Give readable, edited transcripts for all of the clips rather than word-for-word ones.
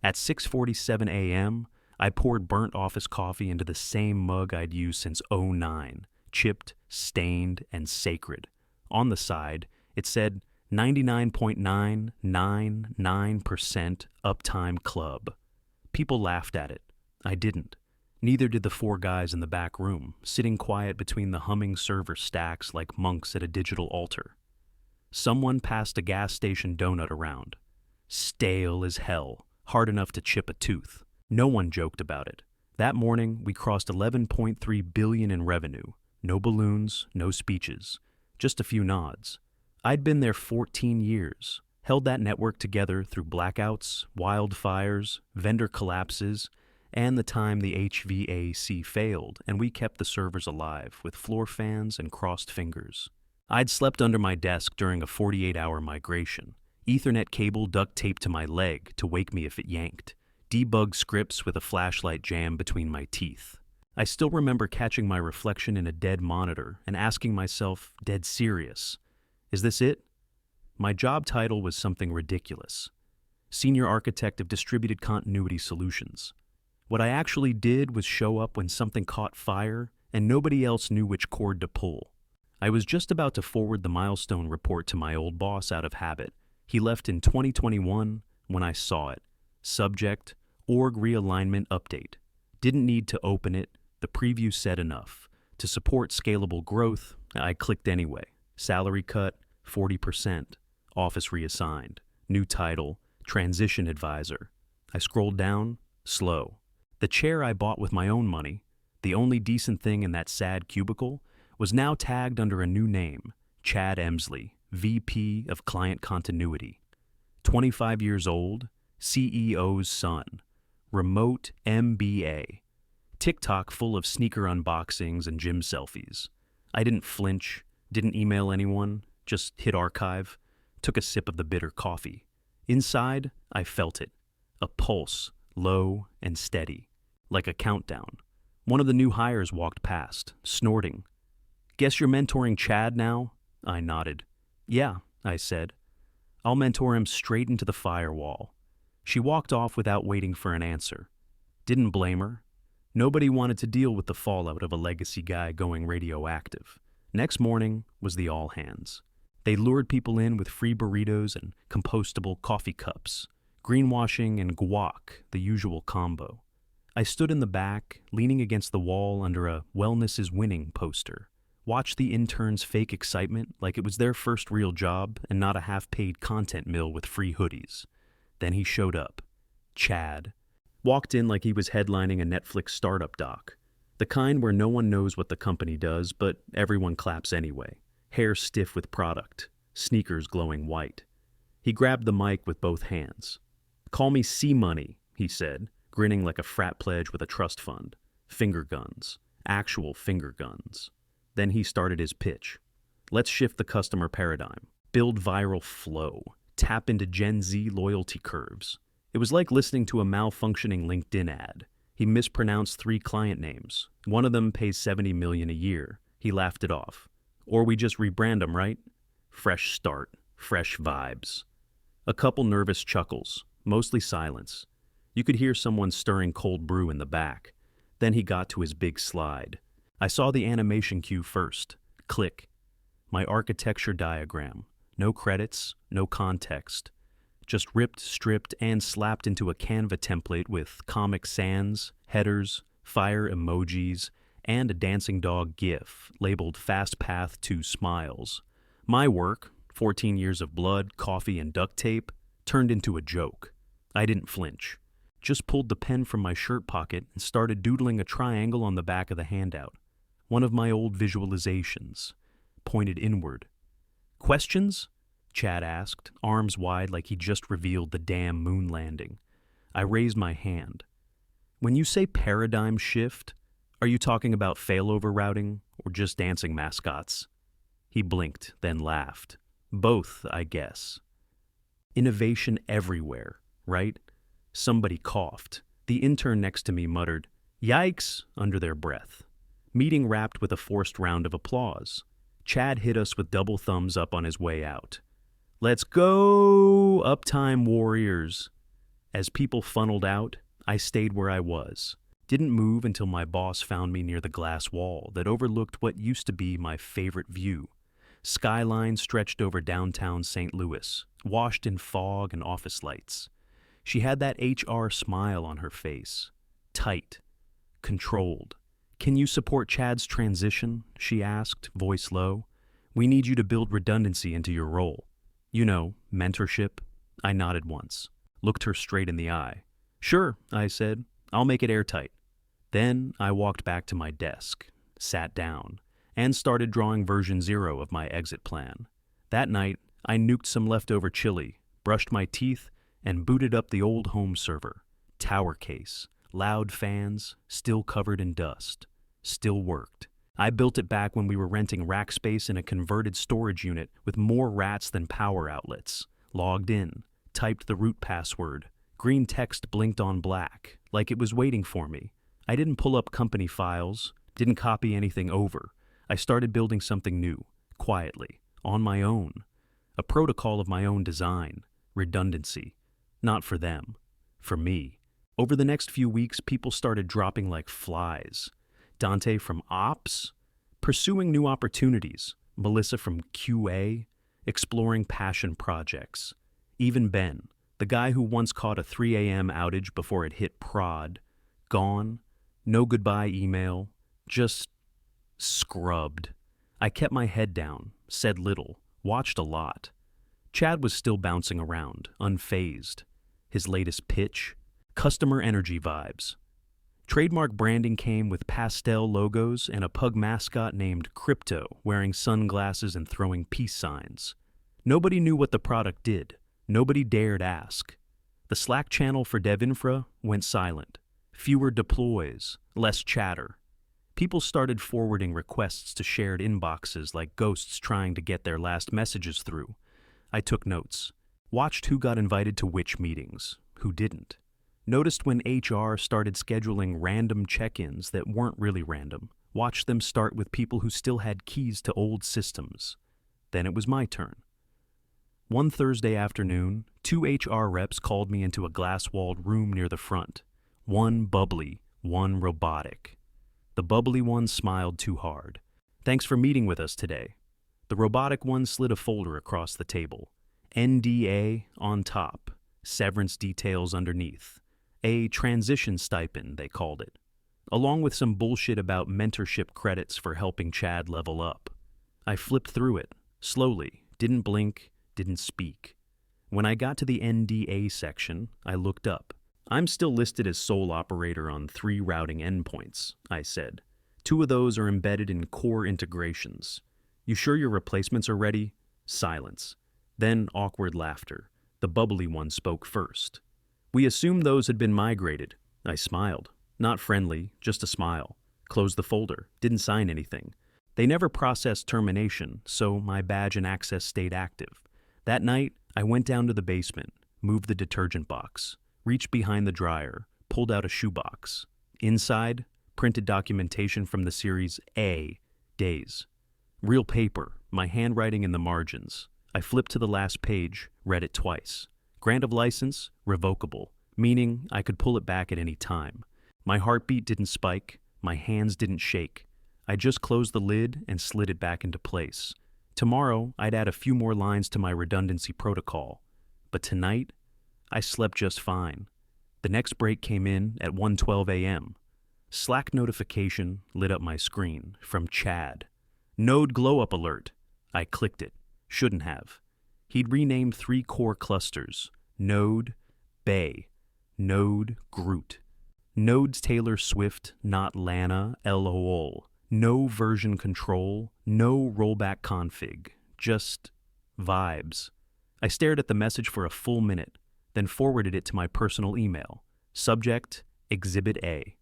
At 6:47 a.m., I poured burnt office coffee into the same mug I'd used since '09, chipped, stained, and sacred. On the side, it said 99.999% Uptime Club. People laughed at it. I didn't. Neither did the four guys in the back room, sitting quiet between the humming server stacks like monks at a digital altar. Someone passed a gas station donut around. Stale as hell, hard enough to chip a tooth. No one joked about it. That morning, we crossed 11.3 billion in revenue. No balloons, no speeches, just a few nods. I'd been there 14 years, held that network together through blackouts, wildfires, vendor collapses, and the time the HVAC failed and we kept the servers alive with floor fans and crossed fingers. I'd slept under my desk during a 48-hour migration, Ethernet cable duct taped to my leg to wake me if it yanked, debug scripts with a flashlight jammed between my teeth. I still remember catching my reflection in a dead monitor and asking myself, dead serious, is this it? My job title was something ridiculous. Senior Architect of Distributed Continuity Solutions. What I actually did was show up when something caught fire and nobody else knew which cord to pull. I was just about to forward the milestone report to my old boss out of habit. He left in 2021 when I saw it. Subject, org realignment update. Didn't need to open it. The preview said enough. To support scalable growth, I clicked anyway. Salary cut, 40%. Office reassigned. New title, transition advisor. I scrolled down, slow. The chair I bought with my own money, the only decent thing in that sad cubicle, was now tagged under a new name, Chad Emsley, VP of Client Continuity. 25 years old, CEO's son. Remote MBA. TikTok full of sneaker unboxings and gym selfies. I didn't flinch, didn't email anyone, just hit archive, took a sip of the bitter coffee. Inside, I felt it. A pulse, low and steady, like a countdown. One of the new hires walked past, snorting. Guess you're mentoring Chad now? I nodded. Yeah, I said. I'll mentor him straight into the firewall. She walked off without waiting for an answer. Didn't blame her. Nobody wanted to deal with the fallout of a legacy guy going radioactive. Next morning was the all hands. They lured people in with free burritos and compostable coffee cups. Greenwashing and guac, the usual combo. I stood in the back, leaning against the wall under a "Wellness is Winning" poster. Watched the interns' fake excitement like it was their first real job and not a half-paid content mill with free hoodies. Then he showed up. Chad. Walked in like he was headlining a Netflix startup doc. The kind where no one knows what the company does, but everyone claps anyway. Hair stiff with product. Sneakers glowing white. He grabbed the mic with both hands. Call me C-Money, he said, grinning like a frat pledge with a trust fund. Finger guns. Actual finger guns. Then he started his pitch. Let's shift the customer paradigm. Build viral flow. Tap into Gen Z loyalty curves. It was like listening to a malfunctioning LinkedIn ad. He mispronounced 3 client names. One of them pays $70 million a year. He laughed it off. Or we just rebrand them, right? Fresh start. Fresh vibes. A couple nervous chuckles. Mostly silence. You could hear someone stirring cold brew in the back. Then he got to his big slide. I saw the animation cue first. Click. My architecture diagram. No credits, no context. Just ripped, stripped, and slapped into a Canva template with Comic Sans, headers, fire emojis, and a dancing dog gif labeled Fast Path to Smiles. My work, 14 years of blood, coffee, and duct tape, turned into a joke. I didn't flinch. Just pulled the pen from my shirt pocket and started doodling a triangle on the back of the handout. One of my old visualizations. Pointed inward. Questions? Chad asked, arms wide like he just revealed the damn moon landing. I raised my hand. When you say paradigm shift, are you talking about failover routing or just dancing mascots? He blinked, then laughed. Both, I guess. Innovation everywhere, right? Somebody coughed. The intern next to me muttered, "Yikes," under their breath. Meeting wrapped with a forced round of applause. Chad hit us with double thumbs up on his way out. Let's go, Uptime Warriors. As people funneled out, I stayed where I was. Didn't move until my boss found me near the glass wall that overlooked what used to be my favorite view. Skyline stretched over downtown St. Louis, washed in fog and office lights. She had that HR smile on her face. Tight. Controlled. "Can you support Chad's transition?" she asked, voice low. "We need you to build redundancy into your role. You know, mentorship." I nodded once, looked her straight in the eye. "Sure," I said. "I'll make it airtight." Then I walked back to my desk, sat down, and started drawing version 0 of my exit plan. That night, I nuked some leftover chili, brushed my teeth, and booted up the old home server. Tower case, loud fans, still covered in dust. Still worked. I built it back when we were renting rack space in a converted storage unit with more rats than power outlets. Logged in, typed the root password. Green text blinked on black, like it was waiting for me. I didn't pull up company files, didn't copy anything over. I started building something new, quietly, on my own. A protocol of my own design. Redundancy. Not for them. For me. Over the next few weeks, people started dropping like flies. Dante from Ops, pursuing new opportunities. Melissa from QA, exploring passion projects. Even Ben, the guy who once caught a 3 a.m. outage before it hit prod, gone. No goodbye email. Just scrubbed. I kept my head down, said little, watched a lot. Chad was still bouncing around, unfazed. His latest pitch? Customer energy vibes. Trademark branding came with pastel logos and a pug mascot named Crypto wearing sunglasses and throwing peace signs. Nobody knew what the product did. Nobody dared ask. The Slack channel for dev infra went silent. Fewer deploys, less chatter. People started forwarding requests to shared inboxes like ghosts trying to get their last messages through. I took notes. Watched who got invited to which meetings, who didn't. Noticed when HR started scheduling random check-ins that weren't really random. Watched them start with people who still had keys to old systems. Then it was my turn. One Thursday afternoon, 2 HR reps called me into a glass-walled room near the front. One bubbly, one robotic. The bubbly one smiled too hard. "Thanks for meeting with us today." The robotic one slid a folder across the table. NDA on top, severance details underneath. A transition stipend, they called it. Along with some bullshit about mentorship credits for helping Chad level up. I flipped through it, slowly, didn't blink, didn't speak. When I got to the NDA section, I looked up. "I'm still listed as sole operator on 3 routing endpoints," I said. 2 of those are embedded in core integrations. "You sure your replacements are ready?" Silence. Then awkward laughter. The bubbly one spoke first. "We assumed those had been migrated." I smiled. Not friendly, just a smile. Closed the folder. Didn't sign anything. They never processed termination, so my badge and access stayed active. That night, I went down to the basement, moved the detergent box, reached behind the dryer, pulled out a shoebox. Inside, printed documentation from the Series A days. Real paper, my handwriting in the margins. I flipped to the last page, read it twice. Grant of license, revocable, meaning I could pull it back at any time. My heartbeat didn't spike, my hands didn't shake. I just closed the lid and slid it back into place. Tomorrow, I'd add a few more lines to my redundancy protocol. But tonight, I slept just fine. The next break came in at 1:12 a.m. Slack notification lit up my screen from Chad. "Node glow-up alert." I clicked it. Shouldn't have. He'd renamed 3 core clusters. Node, Bay. Node, Groot. Nodes Taylor Swift, not Lana, LOL. No version control, no rollback config. Just vibes. I stared at the message for a full minute, then forwarded it to my personal email. Subject, Exhibit A.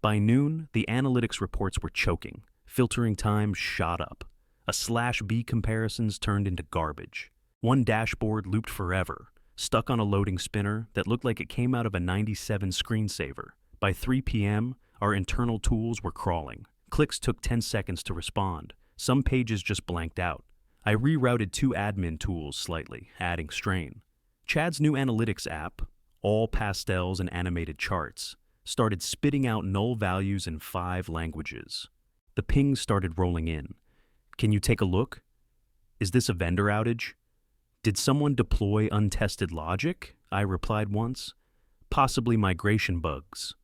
By noon, the analytics reports were choking. Filtering time shot up. A /B comparisons turned into garbage. One dashboard looped forever, stuck on a loading spinner that looked like it came out of a 97 screensaver. By 3 p.m., our internal tools were crawling. Clicks took 10 seconds to respond. Some pages just blanked out. I rerouted 2 admin tools slightly, adding strain. Chad's new analytics app, all pastels and animated charts, started spitting out null values in 5 languages. The pings started rolling in. Can you take a look? Is this a vendor outage? Did someone deploy untested logic? I replied once. Possibly migration bugs.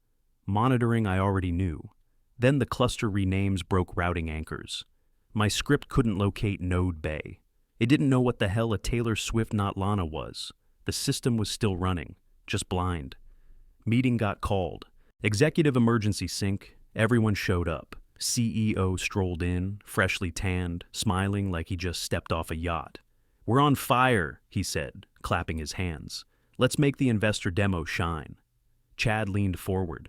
Monitoring I already knew. Then the cluster renames broke routing anchors. My script couldn't locate Node Bay. It didn't know what the hell a Taylor Swift not Lana was. The system was still running, just blind. Meeting got called. Executive emergency sync. Everyone showed up. CEO strolled in, freshly tanned, smiling like he just stepped off a yacht. "We're on fire," he said, clapping his hands. "Let's make the investor demo shine." Chad leaned forward.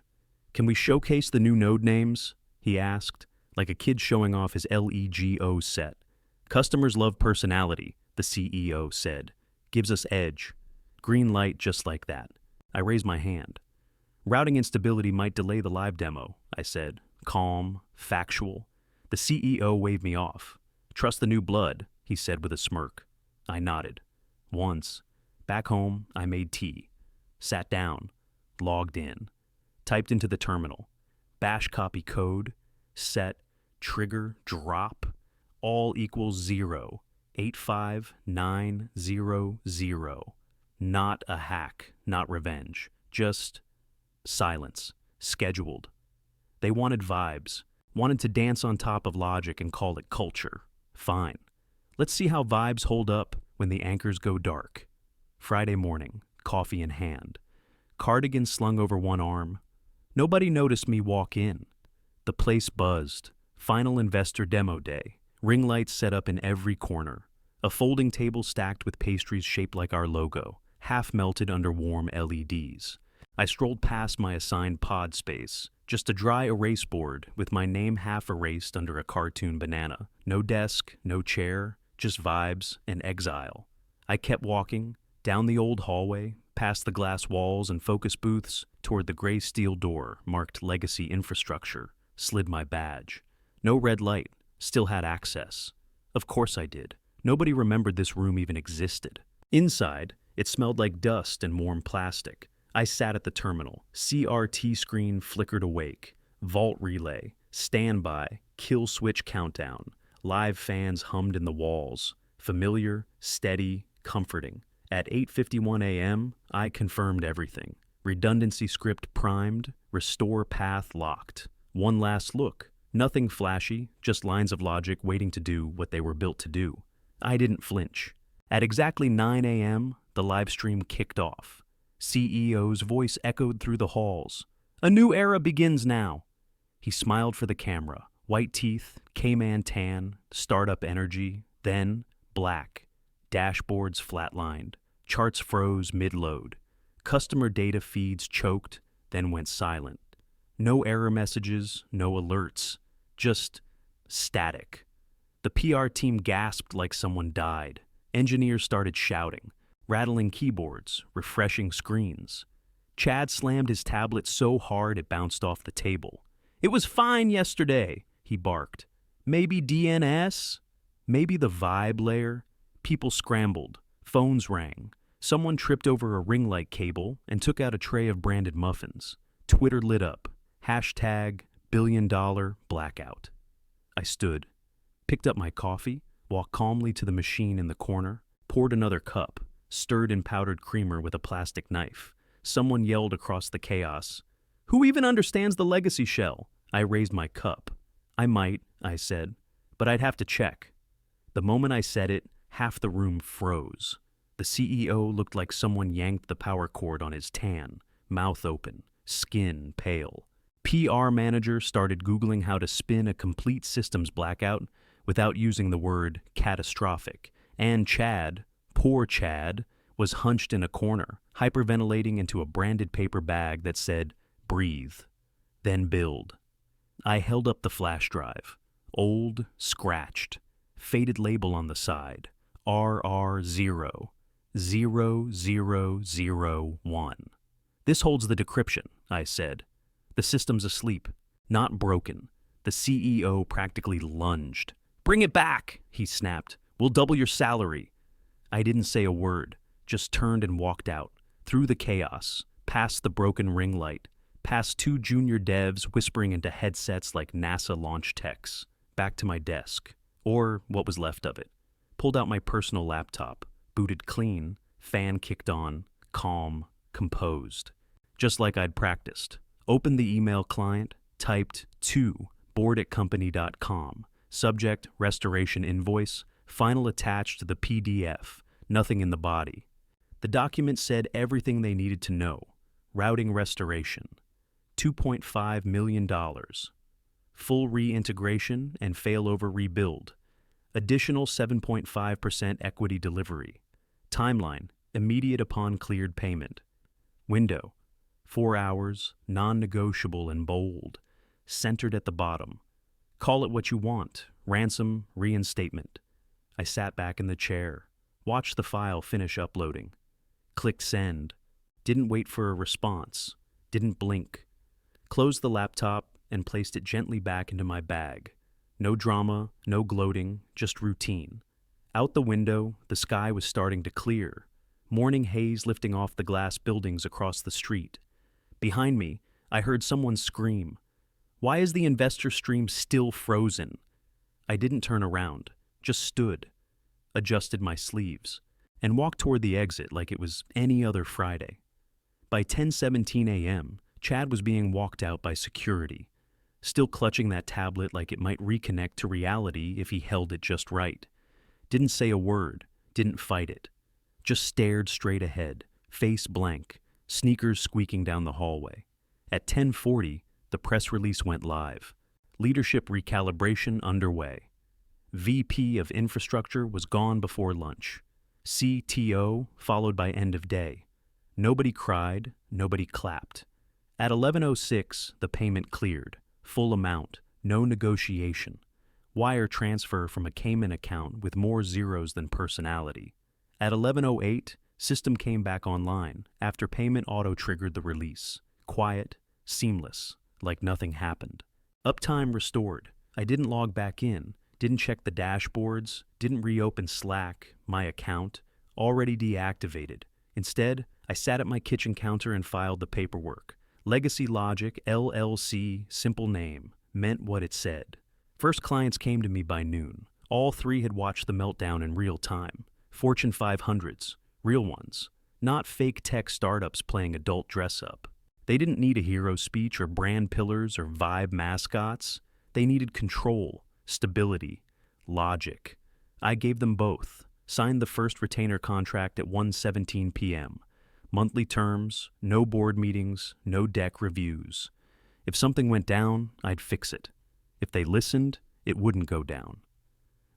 "Can we showcase the new node names?" he asked, like a kid showing off his LEGO set. "Customers love personality," the CEO said. "Gives us edge." Green light just like that. I raised my hand. "Routing instability might delay the live demo," I said, calm, factual. The CEO waved me off. "Trust the new blood," he said with a smirk. I nodded. Once. Back home, I made tea. Sat down. Logged in. Typed into the terminal. Bash copy code. Set. Trigger. Drop. All equals 0. 85900. Not a hack. Not revenge. Just silence. Scheduled. They wanted vibes. Wanted to dance on top of logic and call it culture. Fine. Let's see how vibes hold up when the anchors go dark. Friday morning, coffee in hand. Cardigan slung over one arm. Nobody noticed me walk in. The place buzzed. Final investor demo day. Ring lights set up in every corner. A folding table stacked with pastries shaped like our logo, half melted under warm LEDs. I strolled past my assigned pod space, just a dry erase board with my name half erased under a cartoon banana. No desk, no chair, just vibes and exile. I kept walking, down the old hallway, past the glass walls and focus booths, toward the gray steel door marked Legacy Infrastructure, slid my badge. No red light, still had access. Of course I did. Nobody remembered this room even existed. Inside, it smelled like dust and warm plastic. I sat at the terminal. CRT screen flickered awake. Vault relay. Standby. Kill switch countdown. Live fans hummed in the walls. Familiar, steady, comforting. At 8:51 a.m., I confirmed everything. Redundancy script primed. Restore path locked. One last look. Nothing flashy, just lines of logic waiting to do what they were built to do. I didn't flinch. At exactly 9 a.m., the live stream kicked off. CEO's voice echoed through the halls. "A new era begins now." He smiled for the camera. White teeth, K-Man tan, startup energy, then black. Dashboards flatlined. Charts froze mid-load. Customer data feeds choked, then went silent. No error messages, no alerts. Just static. The PR team gasped like someone died. Engineers started shouting, rattling keyboards, refreshing screens. Chad slammed his tablet so hard it bounced off the table. "It was fine yesterday," he barked. "Maybe DNS? Maybe the vibe layer?" People scrambled. Phones rang. Someone tripped over a ring light cable and took out a tray of branded muffins. Twitter lit up. Hashtag $1 billion blackout. I stood, picked up my coffee, walked calmly to the machine in the corner, poured another cup, stirred in powdered creamer with a plastic knife. Someone yelled across the chaos, "Who even understands the legacy shell?" I raised my cup. "I might," I said, "but I'd have to check." The moment I said it, half the room froze. The CEO looked like someone yanked the power cord on his tan, mouth open, skin pale. PR manager started Googling how to spin a complete systems blackout without using the word catastrophic. And Chad, poor Chad, was hunched in a corner, hyperventilating into a branded paper bag that said, "Breathe, then build." I held up the flash drive. Old, scratched, faded label on the side, RR0, 0001. "This holds the decryption," I said. "The system's asleep, not broken." The CEO practically lunged. "Bring it back," he snapped. "We'll double your salary." I didn't say a word, just turned and walked out. Through the chaos, past the broken ring light, past two junior devs whispering into headsets like NASA launch techs, back to my desk, or what was left of it. Pulled out my personal laptop, booted clean, fan kicked on, calm, composed. Just like I'd practiced. Opened the email client, typed to board@company.com, subject restoration invoice, final attached to the PDF, nothing in the body. The document said everything they needed to know. Routing restoration, $2.5 million. Full reintegration and failover rebuild. Additional 7.5% equity delivery. Timeline, immediate upon cleared payment. Window, 4 hours, non-negotiable and bold, centered at the bottom. Call it what you want, ransom, reinstatement. I sat back in the chair, watched the file finish uploading. Clicked send. Didn't wait for a response. Didn't blink. Closed the laptop and placed it gently back into my bag. No drama, no gloating, just routine. Out the window, the sky was starting to clear. Morning haze lifting off the glass buildings across the street. Behind me, I heard someone scream, "Why is the investor stream still frozen?" I didn't turn around, just stood, adjusted my sleeves, and walked toward the exit like it was any other Friday. By 10:17 a.m., Chad was being walked out by security, still clutching that tablet like it might reconnect to reality if he held it just right. Didn't say a word, didn't fight it. Just stared straight ahead, face blank, sneakers squeaking down the hallway. At 10:40, the press release went live. Leadership recalibration underway. VP of Infrastructure was gone before lunch. CTO followed by end of day. Nobody cried, nobody clapped. At 11:06, the payment cleared. Full amount, no negotiation. Wire transfer from a Cayman account with more zeros than personality. At 11:08, system came back online after payment auto-triggered the release. Quiet, seamless, like nothing happened. Uptime restored. I didn't log back in, didn't check the dashboards, didn't reopen Slack, my account, already deactivated. Instead, I sat at my kitchen counter and filed the paperwork. Legacy Logic, LLC, simple name, meant what it said. First clients came to me by noon. All three had watched the meltdown in real time. Fortune 500s, real ones, not fake tech startups playing adult dress-up. They didn't need a hero speech or brand pillars or vibe mascots. They needed control, stability, logic. I gave them both. Signed the first retainer contract at 1:17 p.m. Monthly terms, no board meetings, no deck reviews. If something went down, I'd fix it. If they listened, it wouldn't go down.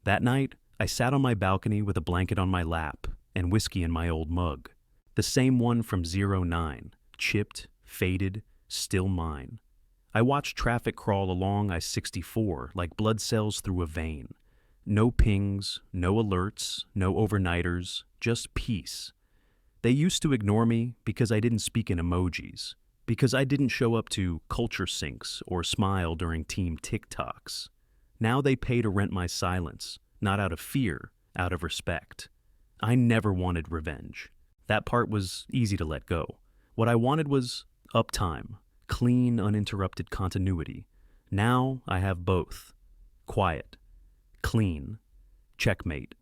That night, I sat on my balcony with a blanket on my lap and whiskey in my old mug. The same one from 09, chipped, faded, still mine. I watched traffic crawl along I-64 like blood cells through a vein. No pings, no alerts, no overnighters, just peace. They used to ignore me because I didn't speak in emojis, because I didn't show up to culture syncs or smile during team TikToks. Now they pay to rent my silence, not out of fear, out of respect. I never wanted revenge. That part was easy to let go. What I wanted was uptime, clean, uninterrupted continuity. Now I have both. Quiet. Clean. Checkmate.